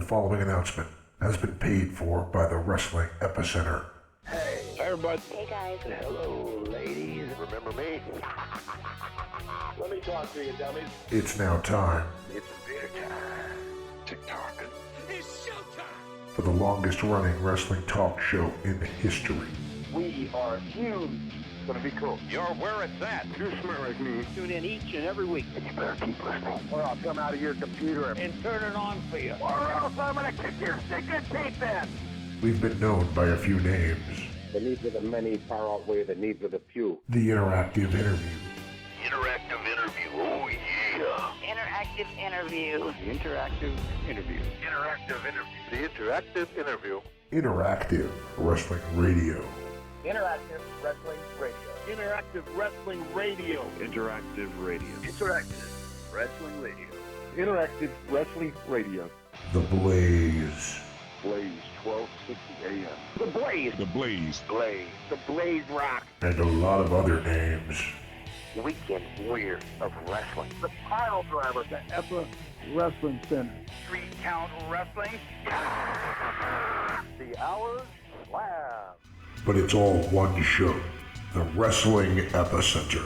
following announcement has been paid for by the Wrestling Epicenter. Hey, everybody. Hey, guys. Hello, ladies. Remember me? Let me talk to you, dummies. It's now time It's beer time. TikTok. It's showtime! for the longest running wrestling talk show in history. We are huge. It's gonna be cool. You're where it's at. You smell like me. Tune in each and every week. You better keep listening, or I'll come out of your computer And turn it on for you. or else I'm gonna kick your stinking teeth in. We've been known by a few names. The needs of the many far outweigh the needs of the few. The Interactive Interview, Interactive interview. Oh, yeah. Interactive interview. The interactive interview. Interactive interview. The interactive interview. Interactive Wrestling Radio, Interactive wrestling radio. Interactive Wrestling Radio. Interactive radio. Interactive wrestling radio. Interactive wrestling radio. The Blaze, Blaze 1260 AM. The Blaze. The Blaze. Blaze. The Blaze Rock. and a lot of other names. Weekend Warrior of Wrestling. The Pile Driver. The Epicenter Wrestling Center. 3 Count Wrestling. The Hours Lab. But it's all one show, the Wrestling Epicenter.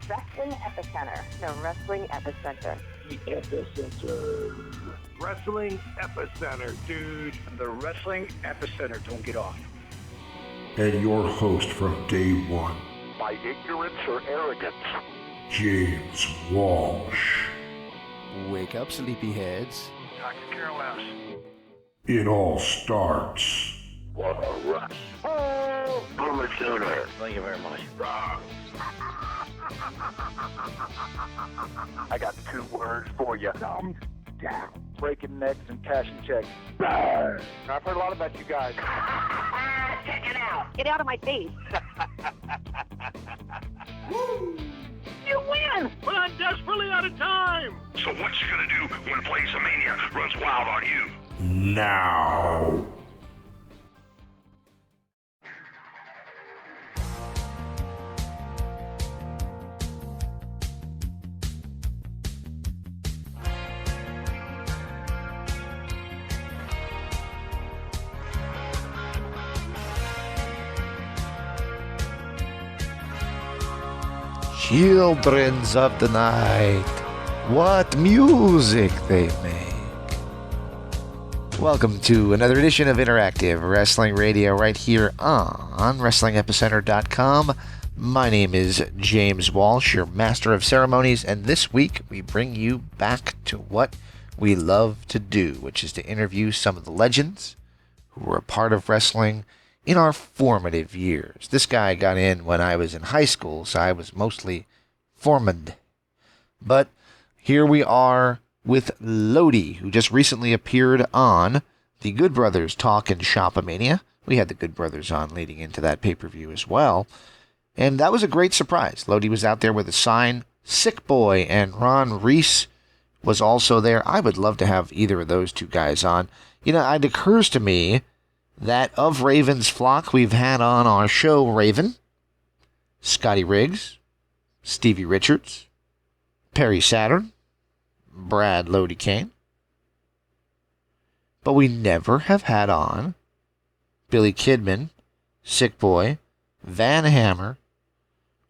Wrestling Epicenter. The Wrestling Epicenter. The Epicenter. Wrestling Epicenter, dude. The Wrestling Epicenter. Don't get off. And your host from day one, By ignorance or arrogance. James Walsh. Wake up, sleepyheads. Dr. Carol S. It all starts What a rush. Oh, Boomer Sooner. Thank you very much. I got 2 words for you. Thumbs down. Breaking necks and cashing checks. I've heard a lot about you guys. Check it out. Get out of my face. You win! But I'm desperately out of time! So what you gonna do when Blaze of Mania runs wild on you? now. Childrens of the night, what music they make. Welcome to another edition of Interactive Wrestling Radio right here on WrestlingEpicenter.com. My name is James Walsh, your master of ceremonies, and this week we bring you back to what we love to do, which is to interview some of the legends who were a part of wrestling in our formative years. This guy got in when I was in high school, so I was mostly formed. But here we are with Lodi, who just recently appeared on the Good Brothers Talk and Shop-A-Mania. We had the Good Brothers on leading into that pay-per-view as well. And that was a great surprise. Lodi was out there with a sign. Sick Boy and Ron Reese was also there. I would love to have either of those two guys on. You know, it occurs to me that of Raven's flock, we've had on our show Raven, Scotty Riggs, Stevie Richards, Perry Saturn, Brad Lodi Cain. But we never have had on Billy Kidman, Sick Boy, Van Hammer,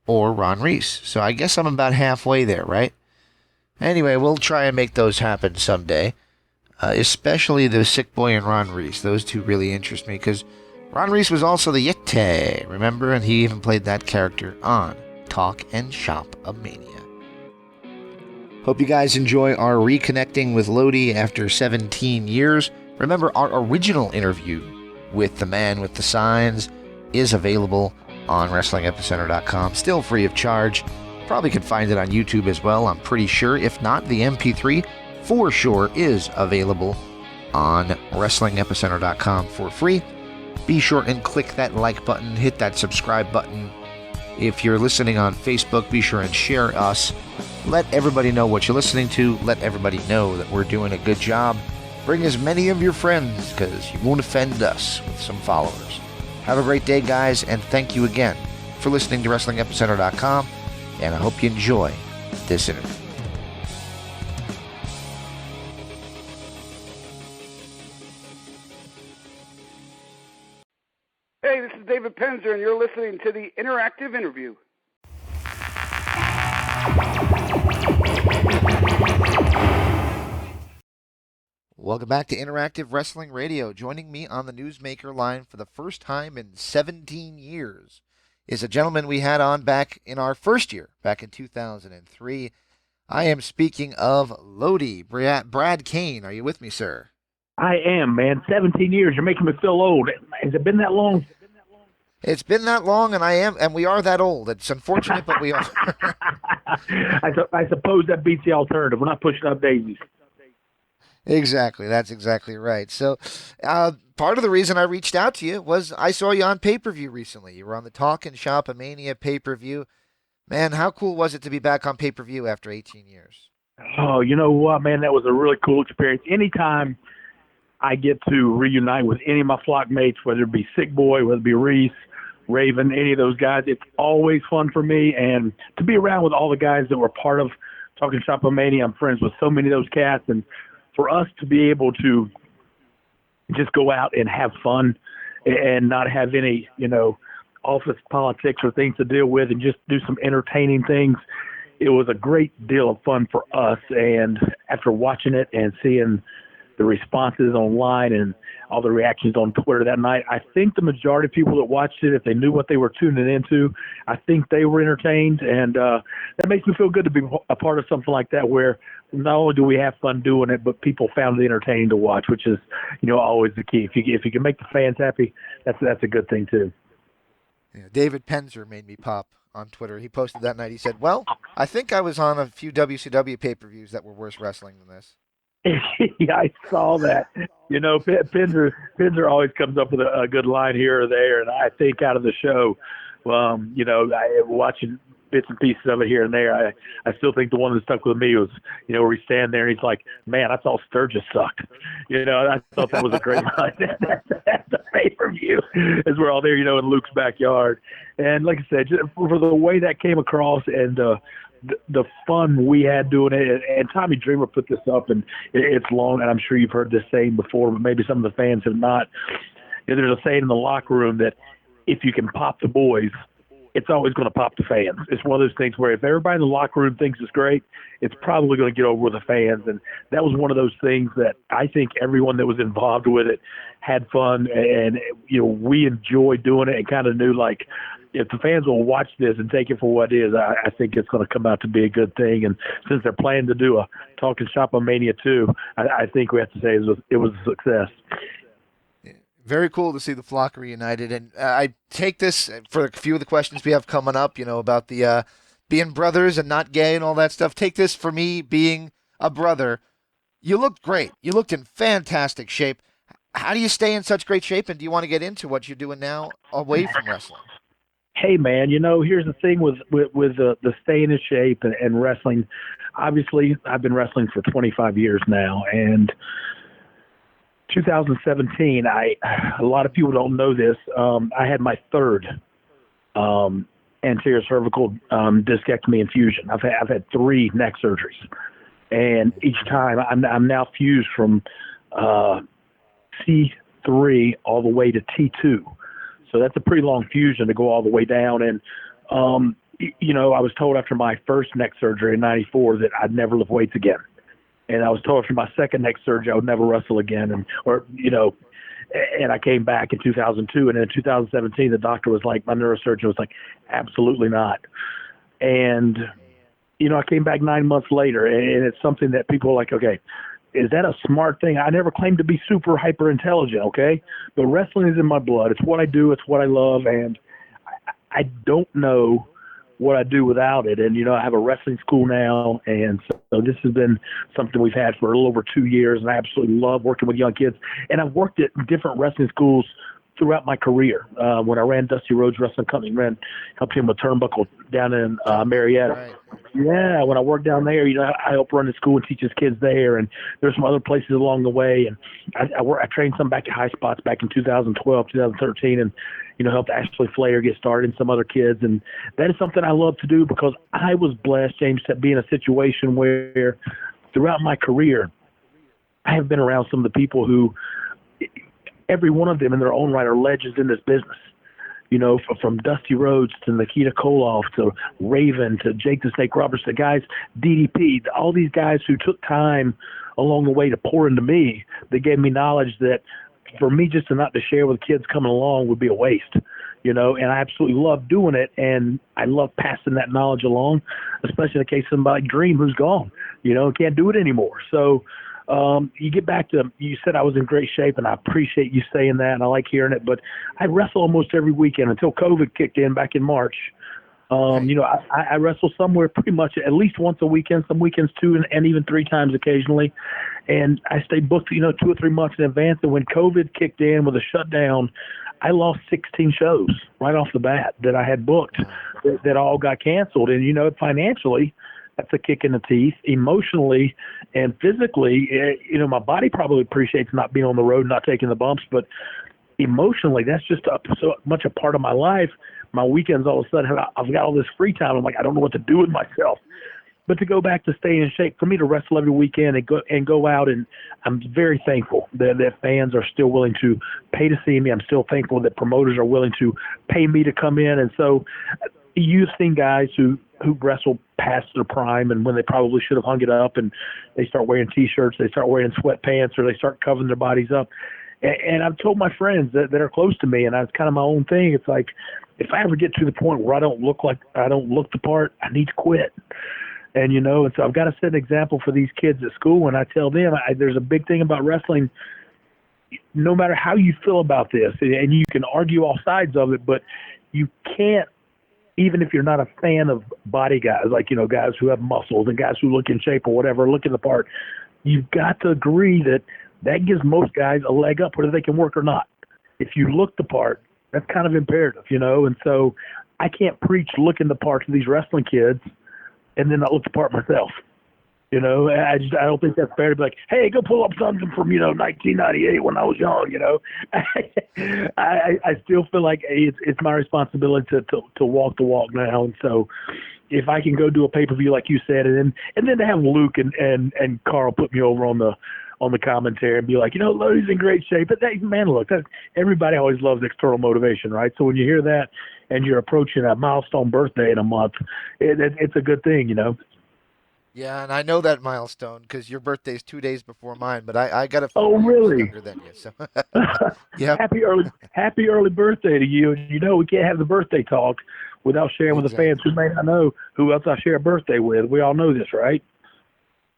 or Ron Reese. So I guess I'm about halfway there, right? Anyway, we'll try and make those happen someday. Especially the Sick Boy and Ron Reese. Those two really interest me because Ron Reese was also the Yeti, remember? And he even played that character on Talk and Shop-A-Mania. Hope you guys enjoy our reconnecting with Lodi after 17 years. Remember, our original interview with the man with the signs is available on WrestlingEpicenter.com, still free of charge. Probably could find it on YouTube as well, I'm pretty sure. If not, the MP3 for sure is available on WrestlingEpicenter.com for free. Be sure and click that like button, hit that subscribe button. If you're listening on Facebook, be sure and share us. Let everybody know what you're listening to. Let everybody know that we're doing a good job. Bring as many of your friends, because you won't offend us with some followers. Have a great day, guys, and thank you again for listening to WrestlingEpicenter.com, and I hope you enjoy this interview. Hey, this is David Penzer, and you're listening to the Interactive Interview. Welcome back to Interactive Wrestling Radio. Joining me on the Newsmaker line for the first time in 17 years is a gentleman we had on back in our first year, back in 2003. I am speaking of Lodi. Brad Cain, are you with me, sir? I am, man. 17 years. You're making me feel old. Has it been that long? It's been that long, and we are that old. It's unfortunate, but we are. I suppose that beats the alternative. We're not pushing up daisies. Exactly. That's exactly right. So part of the reason I reached out to you was I saw you on pay-per-view recently. You were on the Talk and Shop of Mania pay-per-view. Man, how cool was it to be back on pay-per-view after 18 years? Oh, you know what, man? That was a really cool experience. Anytime I get to reunite with any of my flock mates, whether it be Sick Boy, whether it be Reese, Raven, any of those guys, it's always fun for me. And to be around with all the guys that were part of Talking Shop of Mania, I'm friends with so many of those cats. And for us to be able to just go out and have fun and not have any, office politics or things to deal with and just do some entertaining things, it was a great deal of fun for us. And after watching it and seeing the responses online and all the reactions on Twitter that night, I think the majority of people that watched it, if they knew what they were tuning into, I think they were entertained. And that makes me feel good to be a part of something like that, where not only do we have fun doing it, but people found it entertaining to watch, which is, always the key. If you can make the fans happy, that's a good thing too. Yeah, David Penzer made me pop on Twitter. He posted that night. He said, well, I think I was on a few WCW pay-per-views that were worse wrestling than this. Yeah, I saw that. Penzer always comes up with a good line here or there, and I think out of the show, watching bits and pieces of it here and there, I still think the one that stuck with me was, where we stand there and he's like, man, I thought Sturgis sucked. I thought that was a great line. That's the pay-per-view as we're all there, in Luke's backyard. And like I said, just for the way that came across and the fun we had doing it, and Tommy Dreamer put this up, and it's long, and I'm sure you've heard this saying before, but maybe some of the fans have not. There's a saying in the locker room that if you can pop the boys, it's always going to pop the fans. It's one of those things where if everybody in the locker room thinks it's great, it's probably going to get over with the fans. And that was one of those things that I think everyone that was involved with it had fun, and we enjoyed doing it and kind of knew, like, if the fans will watch this and take it for what it is, I think it's going to come out to be a good thing. And since they're planning to do a Talking Shop on Mania 2, I think we have to say it was a success. Very cool to see the flock reunited. And I take this for a few of the questions we have coming up, about the being brothers and not gay and all that stuff. Take this for me being a brother. You looked great. You looked in fantastic shape. How do you stay in such great shape, and do you want to get into what you're doing now away from wrestling? Hey, man, here's the thing with the staying in shape and wrestling. Obviously, I've been wrestling for 25 years now, and 2017, a lot of people don't know this. I had my third anterior cervical discectomy and fusion. I've had 3 neck surgeries, and each time I'm now fused from C3 all the way to T2. So that's a pretty long fusion to go all the way down. And, I was told after my first neck surgery in 94 that I'd never lift weights again. And I was told after my second neck surgery I would never wrestle again. And I came back in 2002. And in 2017, the doctor was like, my neurosurgeon was like, absolutely not. And, I came back 9 months later, and it's something that people are like, okay, is that a smart thing? I never claimed to be super hyper intelligent, okay? But wrestling is in my blood. It's what I do. It's what I love. And I don't know what I do without it. And, I have a wrestling school now. And so this has been something we've had for a little over 2 years. And I absolutely love working with young kids. And I've worked at different wrestling schools throughout my career. When I ran Dusty Rhodes Wrestling Company, helped him with Turnbuckle down in Marietta. Right. Yeah, when I worked down there, I helped run the school and teach his kids there, and there's some other places along the way. And I trained some back at High Spots back in 2012, 2013, and helped Ashley Flair get started and some other kids. And that is something I love to do because I was blessed, James, to be in a situation where throughout my career, I have been around some of the people who, every one of them in their own right, are legends in this business. from Dusty Rhodes to Nikita Koloff to Raven to Jake the Snake Roberts, the guys, DDP, all these guys who took time along the way to pour into me. They gave me knowledge that for me just to not to share with kids coming along would be a waste, and I absolutely love doing it, and I love passing that knowledge along, especially in the case of somebody like Dream who's gone, can't do it anymore. So you get back to, you said I was in great shape, and I appreciate you saying that, and I like hearing it, but I wrestle almost every weekend until COVID kicked in back in March. I wrestle somewhere pretty much at least once a weekend, some weekends 2 and even 3 times occasionally. And I stay booked, 2 or 3 months in advance. And when COVID kicked in with a shutdown, I lost 16 shows right off the bat that I had booked that all got canceled. And, financially, that's a kick in the teeth. Emotionally and physically, my body probably appreciates not being on the road, not taking the bumps, but emotionally, that's just so much a part of my life. My weekends, all of a sudden, I've got all this free time. I'm like, I don't know what to do with myself. But to go back to staying in shape, for me to wrestle every weekend and go out, and I'm very thankful that fans are still willing to pay to see me. I'm still thankful that promoters are willing to pay me to come in. And so you've seen guys who wrestle past their prime, and when they probably should have hung it up, and they start wearing T-shirts, they start wearing sweatpants, or they start covering their bodies up. And I've told my friends that are close to me, and it's kind of my own thing. It's like, if I ever get to the point where I don't look the part, I need to quit. And, and so I've got to set an example for these kids at school. And I tell them, there's a big thing about wrestling. No matter how you feel about this, and you can argue all sides of it, but you can't, even if you're not a fan of body guys, like, guys who have muscles and guys who look in shape or whatever, look in the part, you've got to agree that gives most guys a leg up, whether they can work or not. If you look the part, that's kind of imperative, and so I can't preach looking the part to these wrestling kids and then not look the part myself. I don't think that's fair to be like, hey, go pull up something from, 1998 when I was young, I still feel like it's my responsibility to walk the walk now. And so if I can go do a pay-per-view like you said, and then to have Luke and Carl put me over on the commentary and be like, Lodi's in great shape. But man, look, everybody always loves external motivation, right? So when you hear that and you're approaching a milestone birthday in a month, it's a good thing, Yeah, and I know that milestone because your birthday's 2 days before mine, but I got a few years really? Younger than you. So yep. Happy early birthday to you. And we can't have the birthday talk without sharing with the fans who may not know who else I share a birthday with. We all know this, right?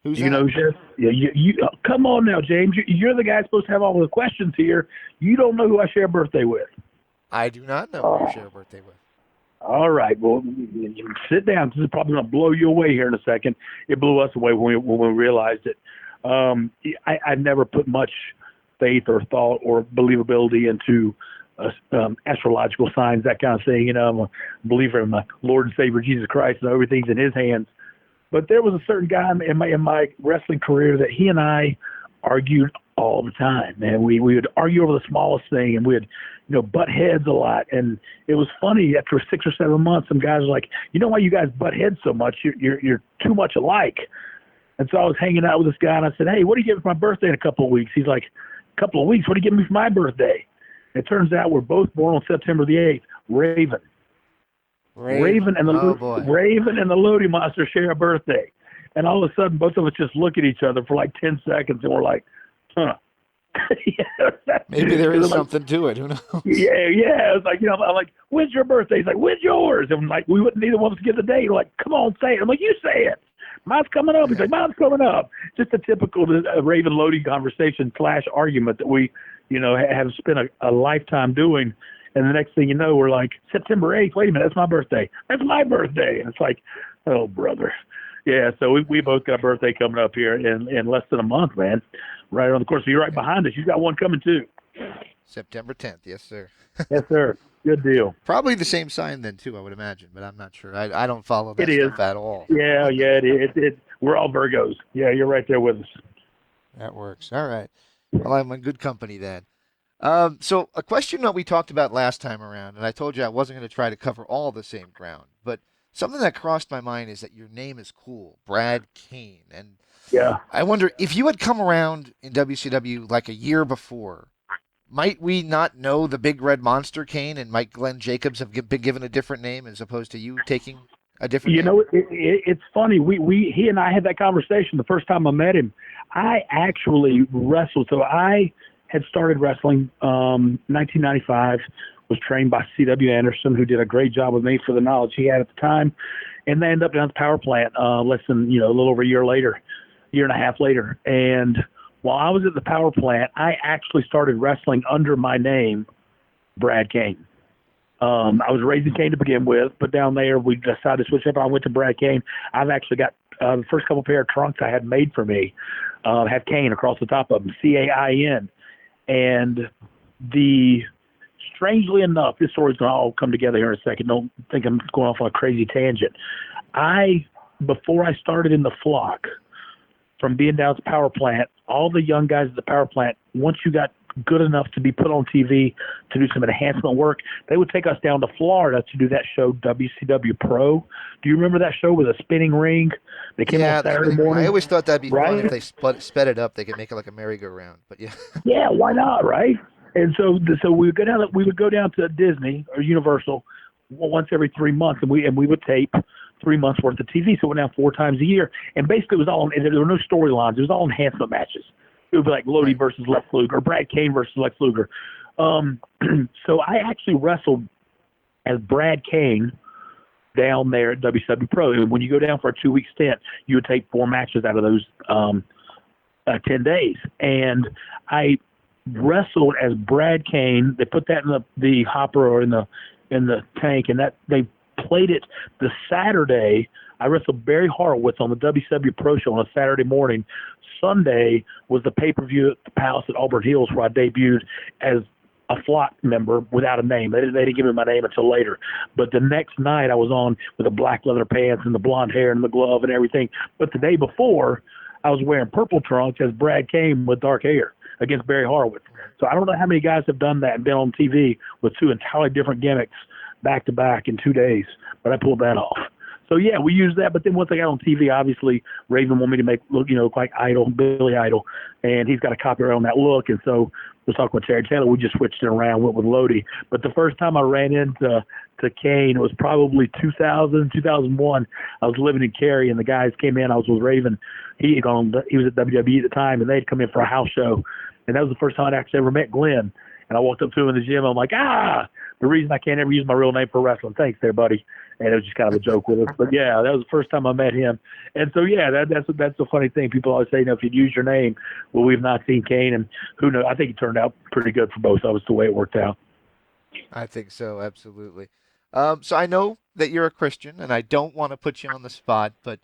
Who's that? You come on now, James. You're the guy supposed to have all the questions here. You don't know who I share a birthday with. I do not know who you share a birthday with. All right. Well, sit down. This is probably going to blow you away here in a second. It blew us away when we realized it. I never put much faith or thought or believability into astrological signs, that kind of thing. I'm a believer in my Lord and Savior Jesus Christ, and everything's in His hands. But there was a certain guy in my wrestling career that he and I argued all the time, man. We would argue over the smallest thing, and we'd butt heads a lot. And it was funny, after 6 or 7 months, some guys were like, why you guys butt heads so much? You're too much alike. And so I was hanging out with this guy, and I said, hey, what do you give for my birthday in a couple of weeks? He's like, a couple of weeks? What do you give me for my birthday? It turns out we're both born on September the 8th. Raven and the Lodi Monster share a birthday. And all of a sudden, both of us just look at each other for like 10 seconds, and we're like, huh. Maybe there is something to it. Who knows? Yeah. It's like, I'm like, when's your birthday? He's like, when's yours? And like, we wouldn't, neither one of us get the date. We're like, come on, say it. I'm like, you say it. Mine's coming up. He's like, mine's coming up. Just a typical Raven Lodi conversation / argument that we, have spent a lifetime doing. And the next thing you know, we're like, September 8th, wait a minute, that's my birthday. That's my birthday. And it's like, oh, brother. Yeah, so we both got a birthday coming up here in less than a month, man. Right on the course. So you're right behind us. You got one coming, too. September 10th, yes, sir. Yes, sir. Good deal. Probably the same sign then, too, I would imagine, but I'm not sure. I don't follow that stuff at all. Yeah, it is. We're all Virgos. Yeah, you're right there with us. That works. All right. Well, I'm in good company then. So a question that we talked about last time around, and I told you I wasn't going to try to cover all the same ground, but something that crossed my mind is that your name is cool, Brad Cain. And yeah, I wonder if you had come around in WCW like a year before, might we not know the Big Red Monster, Cain, and Mike Glenn Jacobs have been given a different name as opposed to you taking a different name? You know, it's funny. He and I had that conversation the first time I met him. I actually wrestled. So I had started wrestling 1995, was trained by C.W. Anderson, who did a great job with me for the knowledge he had at the time. And they ended up down at the power plant less than, a little over a year and a half later. And while I was at the power plant, I actually started wrestling under my name, Brad Cain. I was raising Cain to begin with, but down there we decided to switch up. I went to Brad Cain. I've actually got the first couple pair of trunks I had made for me have Cain across the top of them, C-A-I-N. And strangely enough, this story's going to all come together here in a second. Don't think I'm going off on a crazy tangent. Before I started in the flock, from being down at the power plant, all the young guys at the power plant, once you got good enough to be put on TV to do some enhancement work, they would take us down to Florida to do that show, WCW Pro. Do you remember that show with a spinning ring? They came on Saturday morning. I always thought that'd be right? fun if they sped it up. They could make it like a merry-go-round. But yeah. Yeah, why not, right? And so we would go down to Disney or Universal once every 3 months, and we would tape 3 months worth of TV. So it went down 4 times a year, and basically it was all. There were no storylines. It was all enhancement matches. It would be like Lodi versus Lex Luger, or Brad Cain versus Lex Luger. So I actually wrestled as Brad Cain down there at WCW Pro. And when you go down for a 2-week stint, you would take 4 matches out of those 10 days. And I wrestled as Brad Cain. They put that in the hopper or in the tank, and that they played it the Saturday. I wrestled Barry Horowitz on the WCW Pro Show on a Saturday morning. Sunday was the pay-per-view at the Palace at Auburn Hills, where I debuted as a flock member without a name. They didn't give me my name until later. But the next night I was on with the black leather pants and the blonde hair and the glove and everything. But the day before, I was wearing purple trunks as Brad Cain with dark hair against Barry Horowitz. So I don't know how many guys have done that and been on TV with 2 entirely different gimmicks back-to-back in 2 days, but I pulled that off. So, yeah, we used that. But then once I got on TV, obviously, Raven wanted me to look like Idol, Billy Idol, and he's got a copyright on that look. And so we're talking with Terry Taylor. We just switched it around, went with Lodi. But the first time I ran into Cain, it was probably 2001. I was living in Cary, and the guys came in. I was with Raven. He was at WWE at the time, and they'd come in for a house show. And that was the first time I'd actually ever met Glenn. And I walked up to him in the gym. I'm like, the reason I can't ever use my real name for wrestling. Thanks there, buddy. And it was just kind of a joke with us. But, yeah, that was the first time I met him. And so, yeah, that's the funny thing. People always say, if you'd use your name, well, we've not seen Cain. And who knows? I think it turned out pretty good for both of us the way it worked out. I think so, absolutely. So I know that you're a Christian, and I don't want to put you on the spot, but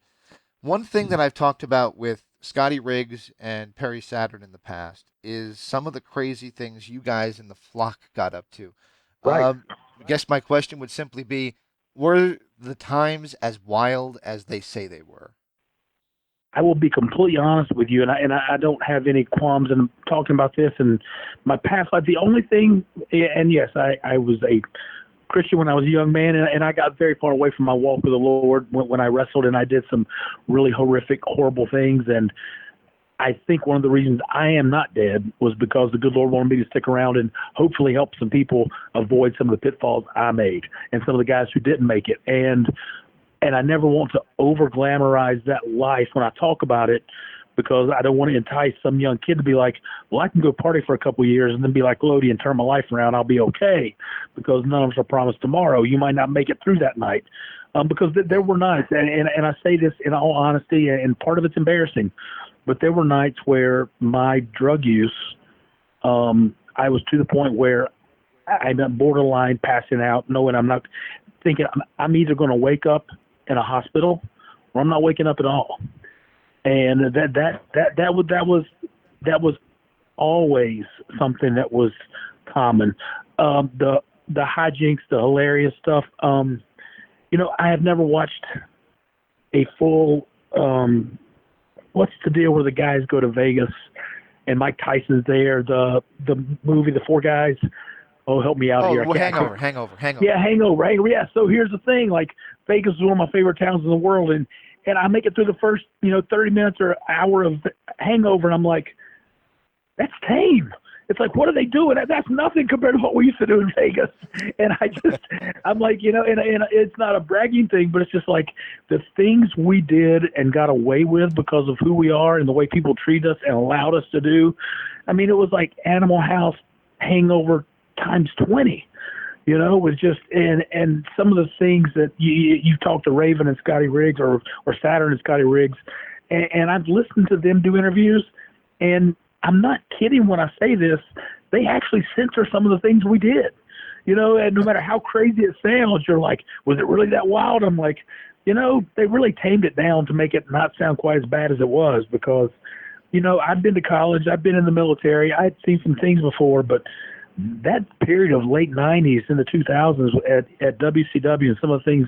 one thing that I've talked about with Scotty Riggs and Perry Saturn in the past is some of the crazy things you guys in the flock got up to. Right. I guess my question would simply be, were the times as wild as they say they were? I will be completely honest with you, and I don't have any qualms in talking about this. And my past life, the only thing, and yes, I was a Christian when I was a young man, and I got very far away from my walk with the Lord when I wrestled, and I did some really horrific, horrible things. And I think one of the reasons I am not dead was because the good Lord wanted me to stick around and hopefully help some people avoid some of the pitfalls I made and some of the guys who didn't make it. And I never want to over-glamorize that life when I talk about it, because I don't want to entice some young kid to be like, well, I can go party for a couple of years and then be like Lodi and turn my life around. I'll be okay, because none of us are promised tomorrow. You might not make it through that night. Because there were nights, and I say this in all honesty, and part of it's embarrassing, but there were nights where my drug use, I was to the point where I'm borderline passing out, knowing I'm not thinking I'm either going to wake up in a hospital or I'm not waking up at all. And that was always something that was common. The hijinks, the hilarious stuff. I have never watched a full. What's the deal where the guys go to Vegas and Mike Tyson's there? The movie, The Four Guys. Oh, help me out here. Hangover. Yeah, Hangover. Yeah. So here's the thing. Like, Vegas is one of my favorite towns in the world, and I make it through the first 30 minutes or hour of Hangover, and I'm like, that's tame. It's like, what are they doing? That's nothing compared to what we used to do in Vegas. And I'm like, and it's not a bragging thing, but it's just like the things we did and got away with because of who we are and the way people treat us and allowed us to do. I mean, it was like Animal House hangover times 20. It was just, and some of the things that you talked to Raven and Scotty Riggs or Saturn and Scotty Riggs, and I've listened to them do interviews, and I'm not kidding when I say this, they actually censor some of the things we did, and no matter how crazy it sounds, you're like, was it really that wild? I'm like, they really tamed it down to make it not sound quite as bad as it was because, I've been to college, I've been in the military, I'd seen some things before, but that period of late 90s and the 2000s at WCW and some of the things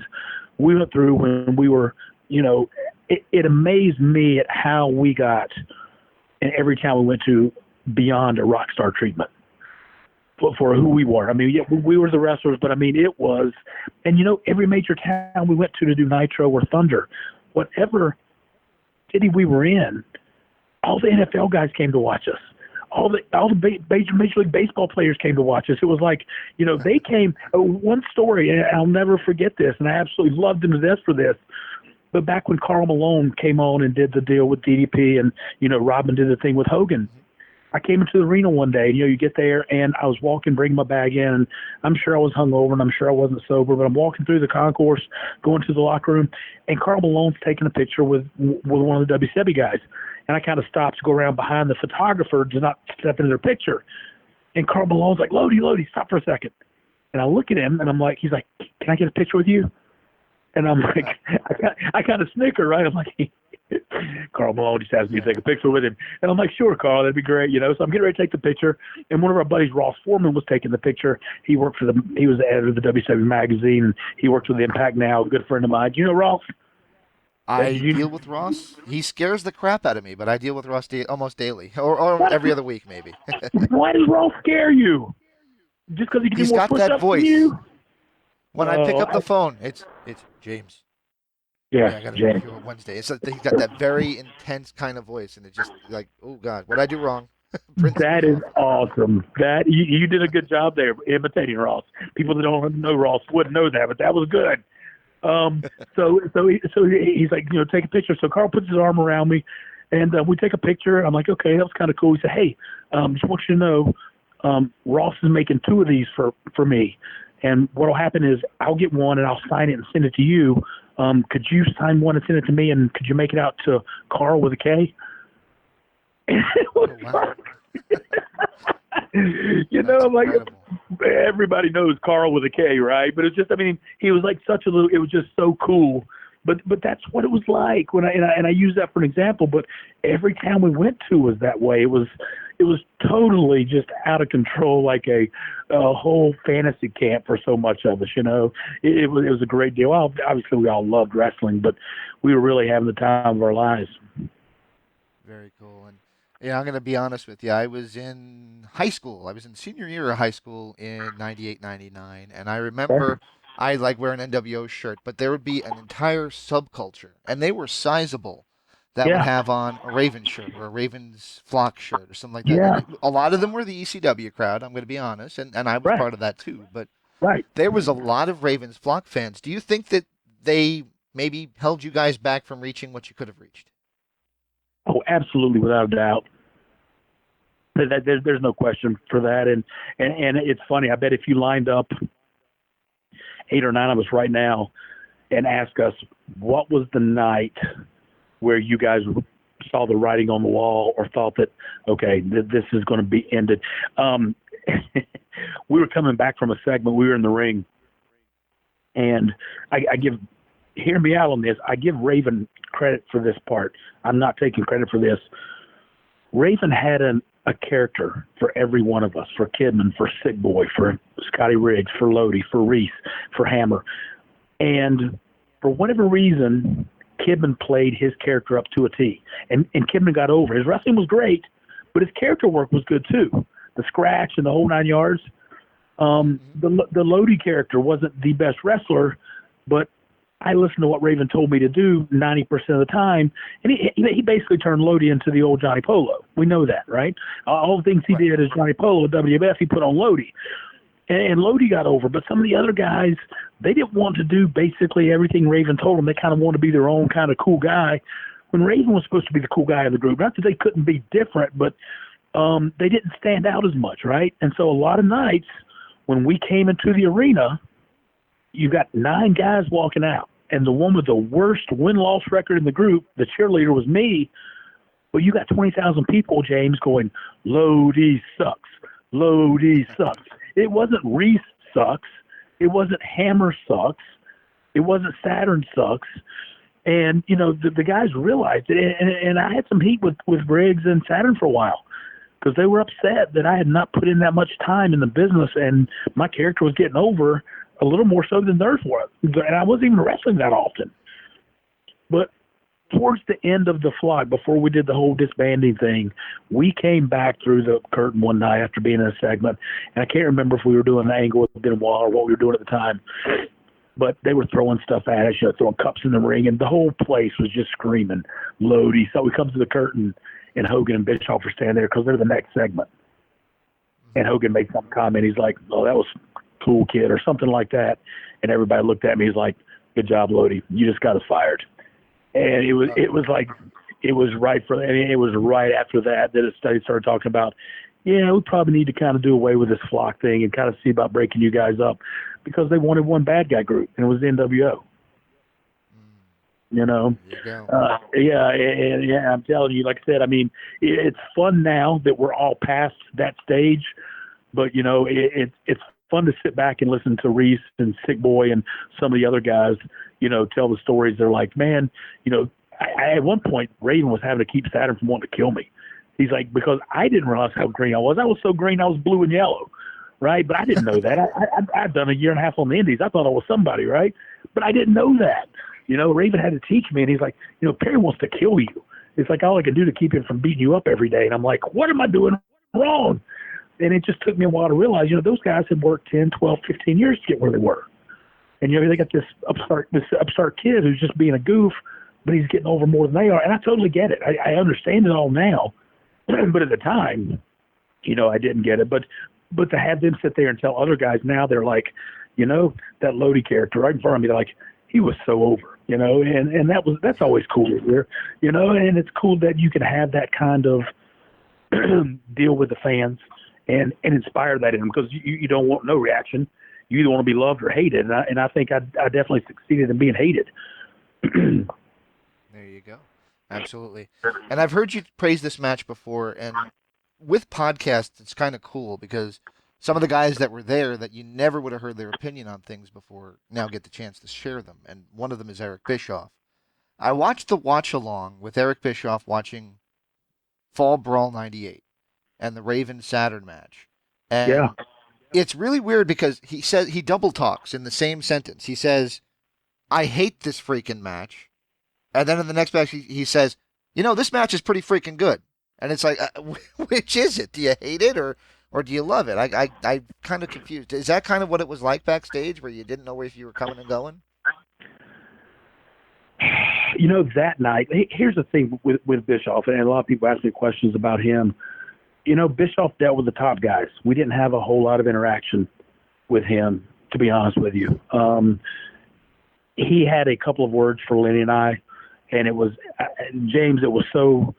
we went through when we were, it amazed me at how we got, and every town we went to, beyond a rock star treatment for who we were. I mean, yeah, we were the wrestlers, but I mean, it was, and every major town we went to do Nitro or Thunder, whatever city we were in, all the NFL guys came to watch us. All the Major League Baseball players came to watch us. It was like, they came. One story, and I'll never forget this, and I absolutely loved him to death for this. But back when Karl Malone came on and did the deal with DDP, and Robin did the thing with Hogan, I came into the arena one day. You get there, and I was walking, bringing my bag in, and I'm sure I was hungover, and I'm sure I wasn't sober, but I'm walking through the concourse, going to the locker room, and Karl Malone's taking a picture with one of the WCW guys. And I kind of stopped to go around behind the photographer to not step into their picture. And Karl Malone's like, Lodi, stop for a second. And I look at him, and I'm like, he's like, can I get a picture with you? And I'm like, I kind of snicker, right? I'm like, Karl Malone just asked me to take a picture with him. And I'm like, sure, Karl, that'd be great, So I'm getting ready to take the picture. And one of our buddies, Ross Foreman, was taking the picture. He was the editor of the WCW magazine, and he works with Impact now, a good friend of mine. Do you know Ross? I deal with Ross. He scares the crap out of me, but I deal with Ross almost daily, or every other week maybe. Why does Ross scare you? Just because he can do more push-ups that voice. than you? When I pick up the phone, it's James. Yeah, I got to James. do it Wednesday. He's got that very intense kind of voice, and it's just like, oh God, what did I do wrong? That is awesome. That you did a good job there imitating Ross. People that don't know Ross wouldn't know that, but that was good. So he's like, take a picture. So Karl puts his arm around me, and we take a picture. I'm like, okay, that was kind of cool. He said, hey, just want you to know, Ross is making 2 of these for me. And what'll happen is I'll get one and I'll sign it and send it to you. Could you sign one and send it to me? And could you make it out to Carl with a K? And it was I'm like, everybody knows Carl with a K, right? But it's just, he was like it was just so cool. But that's what it was like when I use that for an example. But every town we went to was that way. It was totally just out of control, like a whole fantasy camp for so much of us. It was a great deal. Obviously, we all loved wrestling, but we were really having the time of our lives. Very cool. And I'm going to be honest with you. I was in high school. I was in senior year of high school in 98, 99. And I remember I like wearing an NWO shirt, but there would be an entire subculture, and they were sizable, that would have on a Ravens shirt or a Ravens flock shirt or something like that. Yeah. A lot of them were the ECW crowd, I'm going to be honest, and I was part of that too. But there was a lot of Ravens flock fans. Do you think that they maybe held you guys back from reaching what you could have reached? Oh, absolutely, without a doubt. There's no question for that. And it's funny. I bet if you lined up 8 or 9 of us right now and asked us what was the night where you guys saw the writing on the wall or thought that, okay, this is going to be ended. We were coming back from a segment. We were in the ring. And hear me out on this. I give Raven credit for this part. I'm not taking credit for this. Raven had a character for every one of us, for Kidman, for Sick Boy, for Scotty Riggs, for Lodi, for Reese, for Hammer. And for whatever reason, Kidman played his character up to a T. And Kidman got over. His wrestling was great, but his character work was good too. The scratch and the whole 9 yards. The Lodi character wasn't the best wrestler, but I listened to what Raven told me to do 90% of the time, and he basically turned Lodi into the old Johnny Polo. We know that, right? All the things he did as Johnny Polo at WWF, he put on Lodi. And Lodi got over, but some of the other guys, they didn't want to do basically everything Raven told them. They kind of wanted to be their own kind of cool guy, when Raven was supposed to be the cool guy in the group. Not that they couldn't be different, but they didn't stand out as much, right? And so a lot of nights when we came into the arena, you got 9 guys walking out, and the one with the worst win-loss record in the group, the cheerleader, was me. But you got 20,000 people, James, going, Lodi sucks. Lodi sucks. It wasn't Reese sucks. It wasn't Hammer sucks. It wasn't Saturn sucks. And, you know, the guys realized it. And I had some heat with Briggs and Saturn for a while because they were upset that I had not put in that much time in the business, and my character was getting over a little more so than theirs was. And I wasn't even wrestling that often. But towards the end of the flock, before we did the whole disbanding thing, we came back through the curtain one night after being in a segment. And I can't remember if we were doing an angle with Benoit or what we were doing at the time. But they were throwing stuff at us, throwing cups in the ring, and the whole place was just screaming, Lodi. So we come to the curtain, and Hogan and Bischoff are standing there because they're the next segment. And Hogan made some comment. He's like, oh, that was cool, kid, or something like that. And everybody looked at me. He's like, good job, Lodi. You just got us fired. And it was right after that a study started talking about, yeah, we probably need to kind of do away with this flock thing and kind of see about breaking you guys up, because they wanted one bad guy group, and it was the NWO. You know, yeah, I'm telling you, like I said, I mean, it's fun now that we're all past that stage, but you know, it's fun to sit back and listen to Reese and Sick Boy and some of the other guys, you know, tell the stories. They're like, man, you know, I at one point, Raven was having to keep Saturn from wanting to kill me. He's like, because I didn't realize how green I was. I was so green, I was blue and yellow, right? But I didn't know that. I'd done a year and a half on the Indies. I thought I was somebody, right? But I didn't know that. You know, Raven had to teach me, and he's like, you know, Perry wants to kill you. It's like all I can do to keep him from beating you up every day. And I'm like, what am I doing wrong? And it just took me a while to realize, you know, those guys had worked 10, 12, 15 years to get where they were. And, you know, they got this upstart kid who's just being a goof, but he's getting over more than they are. And I totally get it. I understand it all now. But at the time, you know, I didn't get it. But to have them sit there and tell other guys now, they're like, you know, that Lodi character right in front of me, they're like, he was so over, you know, and that's always cool to hear, you know, and it's cool that you can have that kind of deal with the fans and inspire that in them, because you don't want no reaction. You either want to be loved or hated, and I think I definitely succeeded in being hated. There you go. Absolutely. And I've heard you praise this match before, and with podcasts, it's kind of cool because some of the guys that were there that you never would have heard their opinion on things before now get the chance to share them, and one of them is Eric Bischoff. I watched the watch-along with Eric Bischoff watching Fall Brawl 98 and the Raven Saturn match. And yeah, it's really weird because he says he double talks in the same sentence. He says, I hate this freaking match. And then in the next match, he says, you know, this match is pretty freaking good. And it's like, which is it? Do you hate it or do you love it? I'm kind of confused. Is that kind of what it was like backstage, where you didn't know if you were coming and going? You know, that night, here's the thing with Bischoff, and a lot of people ask me questions about him. You know, Bischoff dealt with the top guys. We didn't have a whole lot of interaction with him, to be honest with you. He had a couple of words for Lenny and I, and it was, James, it was so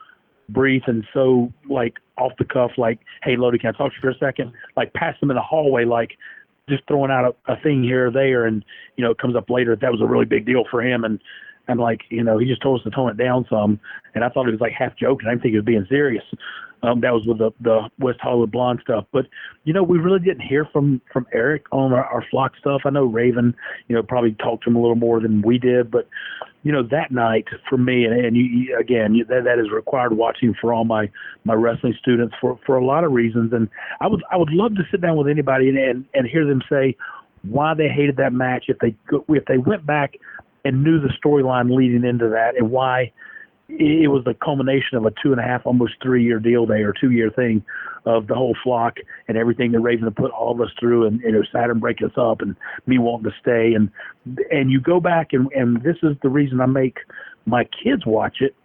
brief and so, like, off the cuff, like, hey, Lodi, can I talk to you for a second? Like, pass him in the hallway, like, just throwing out a thing here or there, and, you know, it comes up later that was a really big deal for him, and I'm like, you know, he just told us to tone it down some, and I thought he was, like, half joking. I didn't think he was being serious. That was with the West Hollywood Blonde stuff. But, you know, we really didn't hear from Eric on our flock stuff. I know Raven, you know, probably talked to him a little more than we did, but, you know, that night for me, and you, again, that is required watching for all my wrestling students for a lot of reasons. And I would love to sit down with anybody and hear them say why they hated that match if they went back and knew the storyline leading into that, and why it was the culmination of a 2.5, almost 3-year deal there, 2-year thing of the whole flock and everything that Raven had put all of us through, and Saturn breaking us up and me wanting to stay. And you go back, and this is the reason I make my kids watch it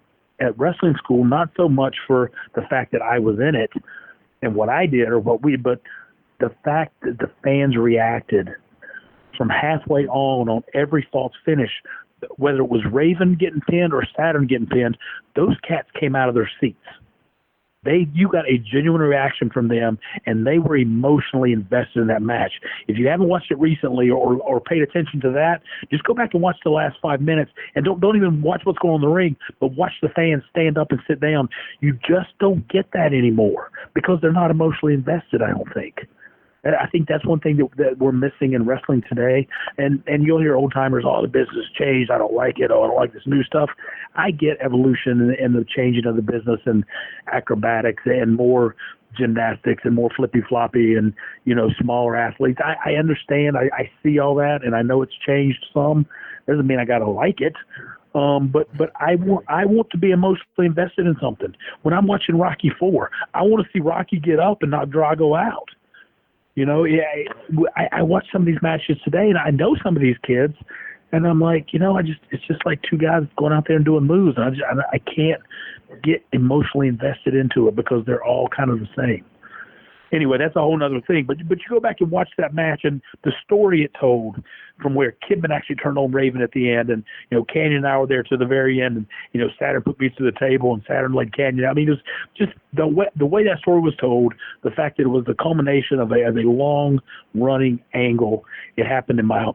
at wrestling school, not so much for the fact that I was in it and what I did but the fact that the fans reacted from halfway on every false finish, whether it was Raven getting pinned or Saturn getting pinned, those cats came out of their seats. You got a genuine reaction from them, and they were emotionally invested in that match. If you haven't watched it recently or paid attention to that, just go back and watch the last 5 minutes, and don't even watch what's going on in the ring, but watch the fans stand up and sit down. You just don't get that anymore because they're not emotionally invested, I don't think. I think that's one thing that we're missing in wrestling today. And you'll hear old timers, the business changed. I don't like it. I don't like this new stuff. I get evolution and the changing of the business and acrobatics and more gymnastics and more flippy floppy and, smaller athletes. I understand. I see all that, and I know it's changed some. Doesn't mean I got to like it. But I want to be emotionally invested in something. When I'm watching Rocky IV, I want to see Rocky get up and not Drago out. I watch some of these matches today, and I know some of these kids, and I'm like, it's just like two guys going out there and doing moves, and I can't get emotionally invested into it because they're all kind of the same. Anyway, that's a whole other thing. But you go back and watch that match and the story it told from where Kidman actually turned on Raven at the end, and Canyon and I were there to the very end, and Saturn put me to the table and Saturn led Canyon. I mean, it was just the way that story was told. The fact that it was the culmination of a long running angle. It happened in my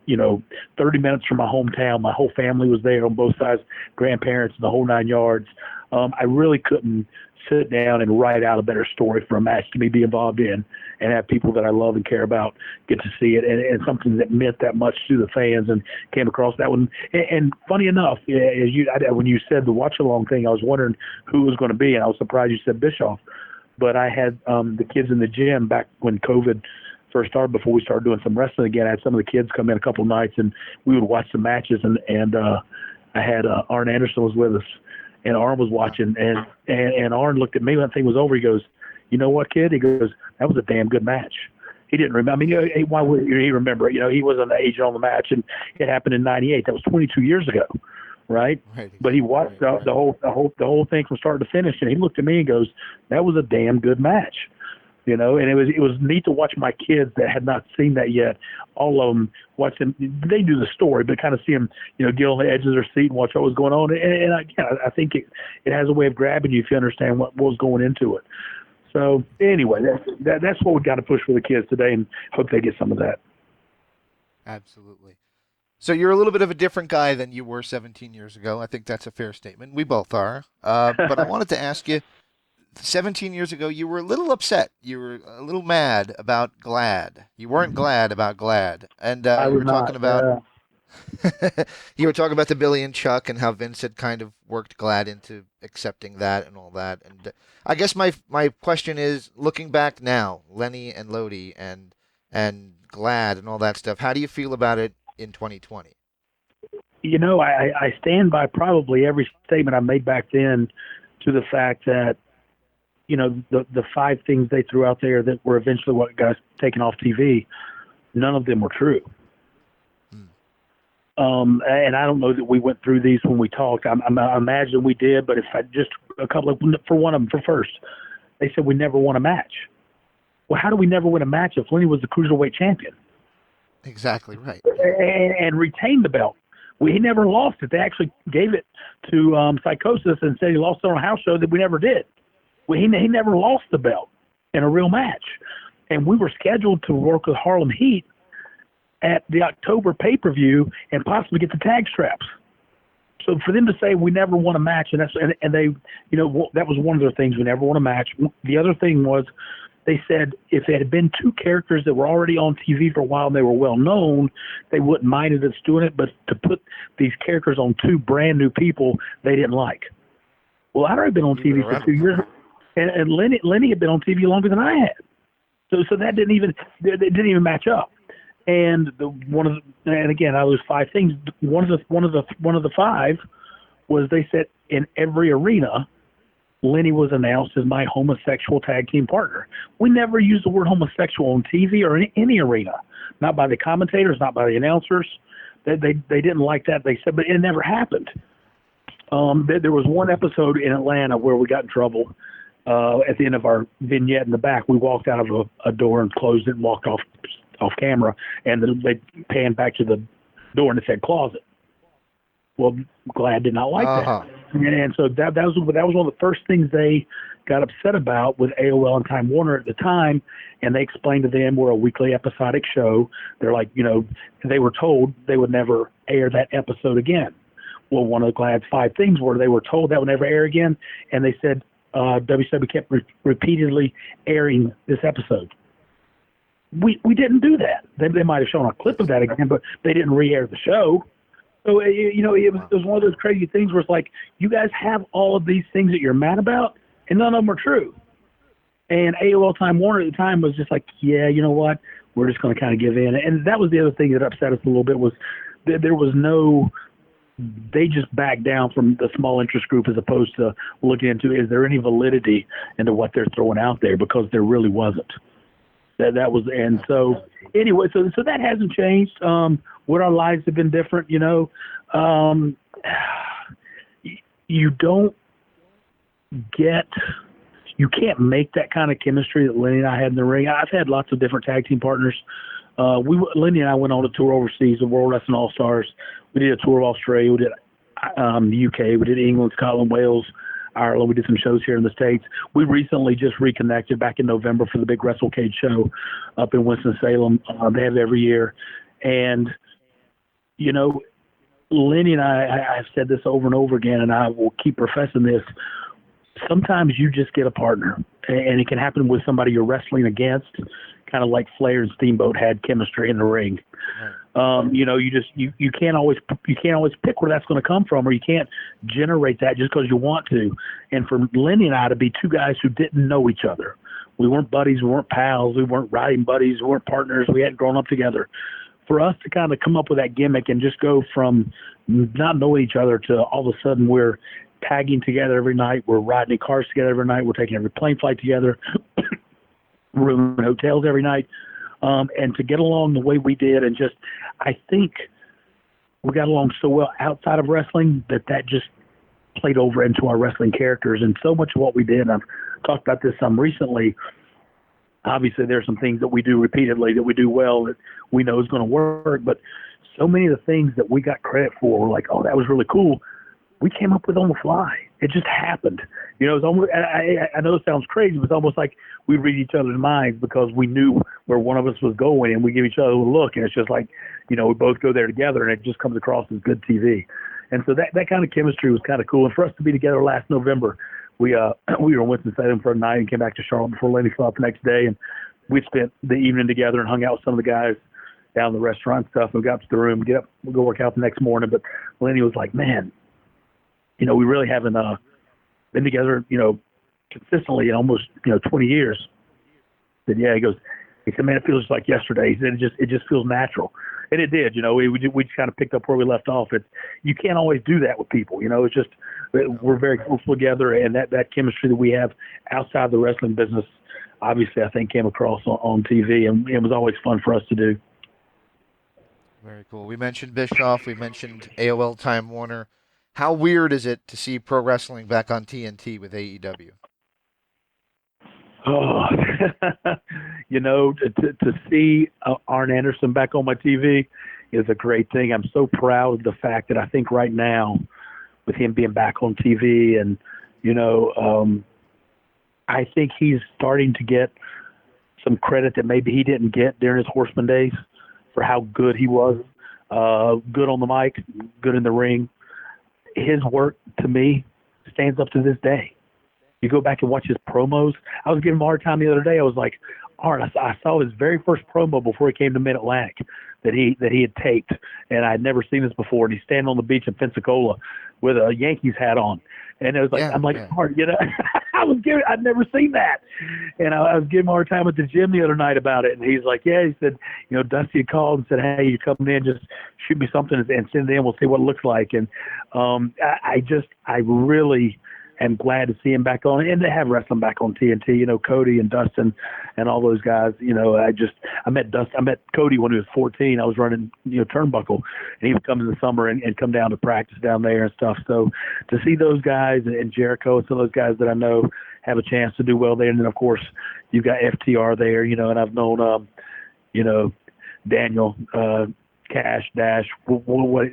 30 minutes from my hometown. My whole family was there on both sides, grandparents, the whole 9 yards. I really couldn't sit down and write out a better story for a match to me be involved in and have people that I love and care about get to see it, and something that meant that much to the fans and came across that one. And funny enough, when you said the watch-along thing, I was wondering who it was going to be, and I was surprised you said Bischoff. But I had the kids in the gym back when COVID first started, before we started doing some wrestling again. I had some of the kids come in a couple of nights, and we would watch some matches, and I had Arn Anderson was with us. And Arn was watching, and Arn looked at me when that thing was over. He goes, "You know what, kid?" He goes, "That was a damn good match." He didn't remember. I mean, why would he remember it? He wasn't the agent on the match, and it happened in '98. That was 22 years ago, right? But he watched the whole thing from start to finish, and he looked at me and goes, "That was a damn good match." And it was neat to watch my kids that had not seen that yet. All of them watch them. They knew the story, but kind of see them, get on the edge of their seat and watch what was going on. And I think it has a way of grabbing you if you understand what was going into it. So anyway, that's what we got to push for the kids today, and hope they get some of that. Absolutely. So you're a little bit of a different guy than you were 17 years ago. I think that's a fair statement. We both are. But I wanted to ask you, 17 years ago, you were a little upset. You were a little mad about GLAAD. You weren't glad about GLAAD. And you were talking about you were talking about the Billy and Chuck and how Vince had kind of worked GLAAD into accepting that and all that. And I guess my question is, looking back now, Lenny and Lodi and GLAAD and all that stuff, how do you feel about it in 2020? I stand by probably every statement I made back then, to the fact that the 5 things they threw out there that were eventually what got taken off TV, none of them were true. And I don't know that we went through these when we talked. I imagine we did, but if I just a couple of, for one of them, for first, they said we never won a match. Well, how do we never win a match if Lenny was the Cruiserweight champion? Exactly right. And retained the belt. He never lost it. They actually gave it to Psychosis and said he lost it on a house show that we never did. Well, he never lost the belt in a real match. And we were scheduled to work with Harlem Heat at the October pay-per-view and possibly get the tag straps. So for them to say we never won a match, and they, that was one of their things, we never won a match. The other thing was they said if it had been 2 characters that were already on TV for a while and they were well known, they wouldn't mind us doing it, but to put these characters on 2 brand new people, they didn't like. Well, I'd already been on TV for 2 years. And Lenny had been on TV longer than I had, so that didn't even match up. And again, out of those 5 things, one of the 5 was they said in every arena, Lenny was announced as my homosexual tag team partner. We never used the word homosexual on TV or in any arena, not by the commentators, not by the announcers. They didn't like that. They said, but it never happened. There was one episode in Atlanta where we got in trouble. At the end of our vignette in the back, we walked out of a door and closed it and walked off camera, and they panned back to the door and it said closet. Well, GLAAD did not like that, and so that was one of the first things they got upset about with AOL and Time Warner at the time. And they explained to them we're a weekly episodic show. They're like, they were told they would never air that episode again. Well, one of GLAAD's 5 things were they were told that would never air again, and they said WCW kept repeatedly airing this episode. We didn't do that. They might have shown a clip of that again, but they didn't re-air the show. So, it was one of those crazy things where it's like, you guys have all of these things that you're mad about, and none of them are true. And AOL Time Warner at the time was just like, yeah, you know what? We're just going to kind of give in. And that was the other thing that upset us a little bit was there was no – they just backed down from the small interest group as opposed to looking into is there any validity into what they're throwing out there, because there really wasn't. That was, and so anyway, so that hasn't changed. What our lives have been different, you don't get, you can't make that kind of chemistry that Lenny and I had in the ring. I've had lots of different tag team partners. Lenny and I went on a tour overseas, the World Wrestling All Stars. We did a tour of Australia. We did the UK. We did England, Scotland, Wales, Ireland. We did some shows here in the States. We recently just reconnected back in November for the big WrestleCade show up in Winston-Salem. They have it every year. And, Lenny and I've said this over and over again, and I will keep professing this. Sometimes you just get a partner, and it can happen with somebody you're wrestling against, kind of like Flair and Steamboat had chemistry in the ring. You can't always pick where that's going to come from, or you can't generate that just because you want to. And for Lenny and I to be two guys who didn't know each other, we weren't buddies, we weren't pals, we weren't riding buddies, we weren't partners, we hadn't grown up together. For us to kind of come up with that gimmick and just go from not knowing each other to all of a sudden we're tagging together every night, we're riding in cars together every night, we're taking every plane flight together, room in hotels every night, and to get along the way we did, and just, I think we got along so well outside of wrestling that just played over into our wrestling characters. And so much of what we did, and I've talked about this some recently, obviously there's some things that we do repeatedly that we do well that we know is going to work, but so many of the things that we got credit for were like, oh, that was really cool, we came up with on the fly. It just happened. It's almost, I know it sounds crazy, but it's almost like we read each other's minds because we knew where one of us was going, and we give each other a look, and it's just like, we both go there together, and it just comes across as good TV. And so that kind of chemistry was kind of cool. And for us to be together last November, we were in Winston-Salem for a night and came back to Charlotte before Lenny flew out the next day, and we spent the evening together and hung out with some of the guys down in the restaurant and stuff. And we got up to the room, get up, we'll go work out the next morning. But Lenny was like, man, we really haven't been together, consistently in almost 20 years. He said, man, it feels just like yesterday. He said, it just feels natural. And it did, we just kind of picked up where we left off. You can't always do that with people, it's just, we're very close together, and that chemistry that we have outside the wrestling business, obviously I think came across on TV, and it was always fun for us to do. Very cool. We mentioned Bischoff, we mentioned AOL Time Warner. How weird is it to see pro wrestling back on TNT with AEW? Oh, to see Arn Anderson back on my TV is a great thing. I'm so proud of the fact that I think right now, with him being back on TV, and I think he's starting to get some credit that maybe he didn't get during his Horseman days for how good he was. Good on the mic, good in the ring. His work, to me, stands up to this day. You go back and watch his promos. I was giving him a hard time the other day. I was like, Arn, I saw his very first promo before he came to Mid-Atlantic that he had taped, and I had never seen this before. And he's standing on the beach in Pensacola with a Yankees hat on. And it was like, Yeah, I'm like, yeah. hard, you know, I'd never seen that. And I was giving him a hard time at the gym the other night about it. And he's like, yeah, he said, you know, Dusty had called and said, hey, you're coming in, just shoot me something and send it in. We'll see what it looks like. And I really am glad to see him back on and to have wrestling back on TNT. You know, Cody and Dustin and all those guys. You know, I met Cody when he was 14. I was running, you know, Turnbuckle, and he would come in the summer and come down to practice down there and stuff. So to see those guys and Jericho and some of those guys that I know have a chance to do well there, and then of course you've got FTR there. You know, and I've known, you know, Daniel Cash Dash. What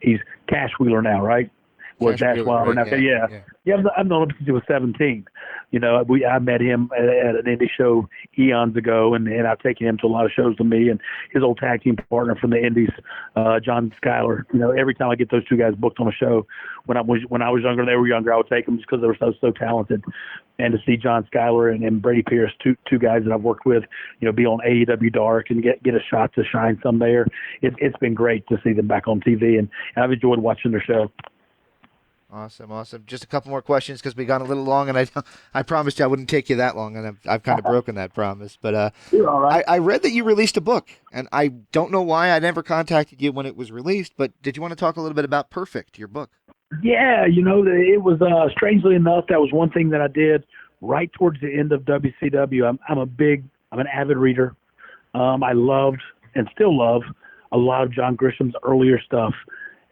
he's Cash Wheeler now, right? Was Cash Dash Wheeler, Wilder right? now? Yeah. I've known him since he was 17. You know, I met him at an indie show eons ago, and I've taken him to a lot of shows with me and his old tag team partner from the Indies, John Schuyler. You know, every time I get those two guys booked on a show, when I was younger, they were younger, I would take them just because they were so talented. And to see John Schuyler and Brady Pierce, two guys that I've worked with, you know, be on AEW Dark and get a shot to shine some there. It's been great to see them back on TV, and I've enjoyed watching their show. Awesome. Just a couple more questions because we got a little long, and I promised you I wouldn't take you that long, and I've kind of broken that promise. But You're all right. I read that you released a book, and I don't know why I never contacted you when it was released, but did you want to talk a little bit about Perfect, your book? Yeah, you know, it was strangely enough, that was one thing that I did right towards the end of WCW. I'm an avid reader. I loved and still love a lot of John Grisham's earlier stuff.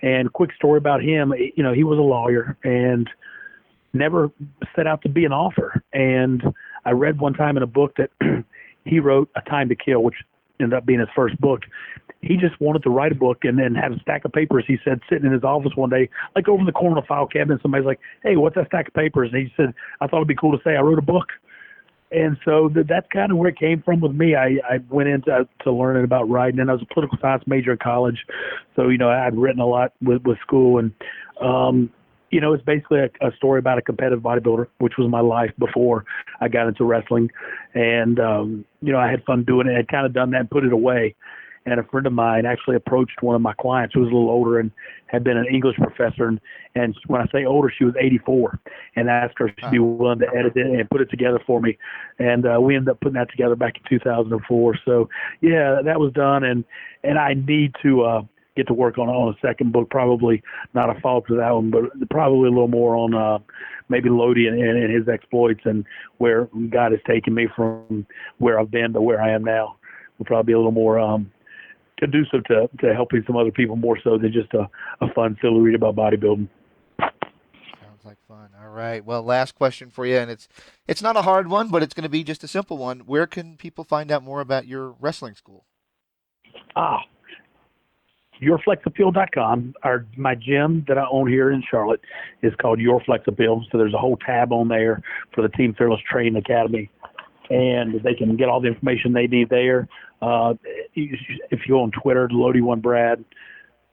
And quick story about him, you know, he was a lawyer and never set out to be an author. And I read one time in a book that he wrote, A Time to Kill, which ended up being his first book. He just wanted to write a book and then have a stack of papers, he said, sitting in his office one day, like over in the corner of the file cabinet. Somebody's like, hey, what's that stack of papers? And he said, I thought it'd be cool to say I wrote a book. And so that's kind of where it came from with me. I went into learning about writing, and I was a political science major in college. So, you know, I'd written a lot with school. And, you know, it's basically a story about a competitive bodybuilder, which was my life before I got into wrestling. And, you know, I had fun doing it. I had kind of done that and put it away. And a friend of mine actually approached one of my clients who was a little older and had been an English professor. And when I say older, she was 84, and asked her if she'd be willing to edit it and put it together for me. And we ended up putting that together back in 2004. So, yeah, that was done. And I need to get to work on a second book, probably not a follow-up to that one, but probably a little more on maybe Lodi and his exploits and where God has taken me from where I've been to where I am now. Will probably be a little more conducive to helping some other people more so than just a fun, silly read about bodybuilding. Sounds like fun. All right. Well, last question for you, and it's not a hard one, but it's going to be just a simple one. Where can people find out more about your wrestling school? YourFlexAppeal.com. My gym that I own here in Charlotte is called Your Flex Appeal. So there's a whole tab on there for the Team Fearless Training Academy, and they can get all the information they need there. If you go on Twitter, Lodi One Brad,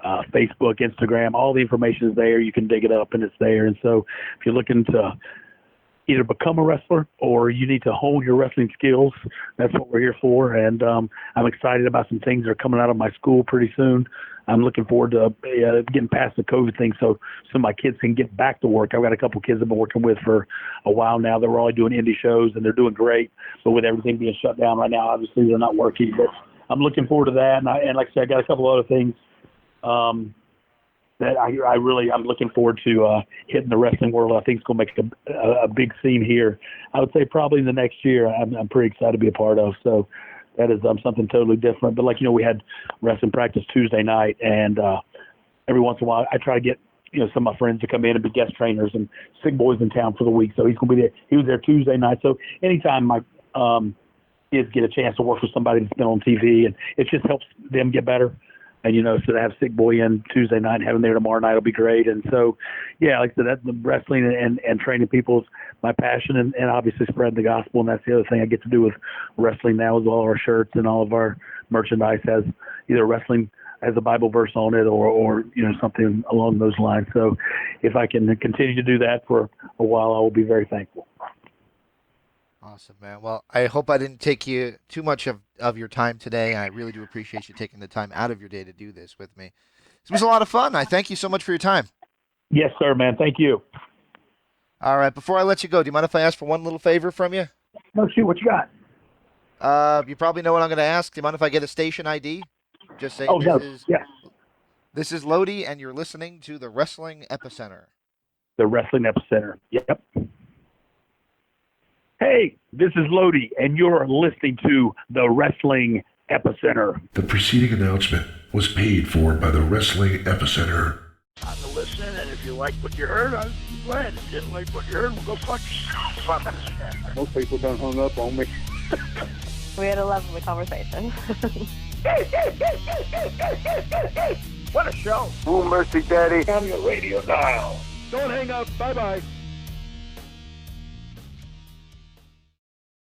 Facebook, Instagram, all the information is there. You can dig it up, and it's there. And so if you're looking to either become a wrestler or you need to hone your wrestling skills, that's what we're here for. And I'm excited about some things that are coming out of my school pretty soon. I'm looking forward to getting past the COVID thing so my kids can get back to work. I've got a couple of kids I've been working with for a while now. They're all doing indie shows, and they're doing great. But with everything being shut down right now, obviously they're not working. But I'm looking forward to that. And like I said, I got a couple other things that I'm looking forward to hitting the wrestling world. I think it's going to make a big scene here. I would say probably in the next year. I'm pretty excited to be a part of. So that is something totally different. But, like, you know, we had wrestling practice Tuesday night, and every once in a while I try to get, you know, some of my friends to come in and be guest trainers, and Sig Boy's in town for the week, so he's going to be there. He was there Tuesday night. So anytime my kids get a chance to work with somebody that's been on TV, and it just helps them get better. And, you know, so to have Sick Boy in Tuesday night and have him there tomorrow night will be great. And so, yeah, like I said, the wrestling and training people is my passion, and obviously spreading the gospel. And that's the other thing I get to do with wrestling now, is all our shirts and all of our merchandise has either wrestling has a Bible verse on it or you know, something along those lines. So if I can continue to do that for a while, I will be very thankful. Awesome, man. Well, I hope I didn't take you too much of your time today. I really do appreciate you taking the time out of your day to do this with me. This was a lot of fun. I thank you so much for your time. Yes, sir, man. Thank you. All right, before I let you go, do you mind if I ask for one little favor from you? No, shoot, what you got? You probably know what I'm going to ask. Do you mind if I get a station ID? Just say this is Lodi, and you're listening to the Wrestling Epicenter. The Wrestling Epicenter. Yep. Hey, this is Lodi, and you're listening to the Wrestling Epicenter. The preceding announcement was paid for by the Wrestling Epicenter. I'm listening, and if you like what you heard, I'm glad. If you didn't like what you heard, well, go fuck yourself. Most people done hung up on me. We had a lovely conversation. What a show. Oh, mercy, Daddy. On your radio dial. Don't hang up. Bye-bye.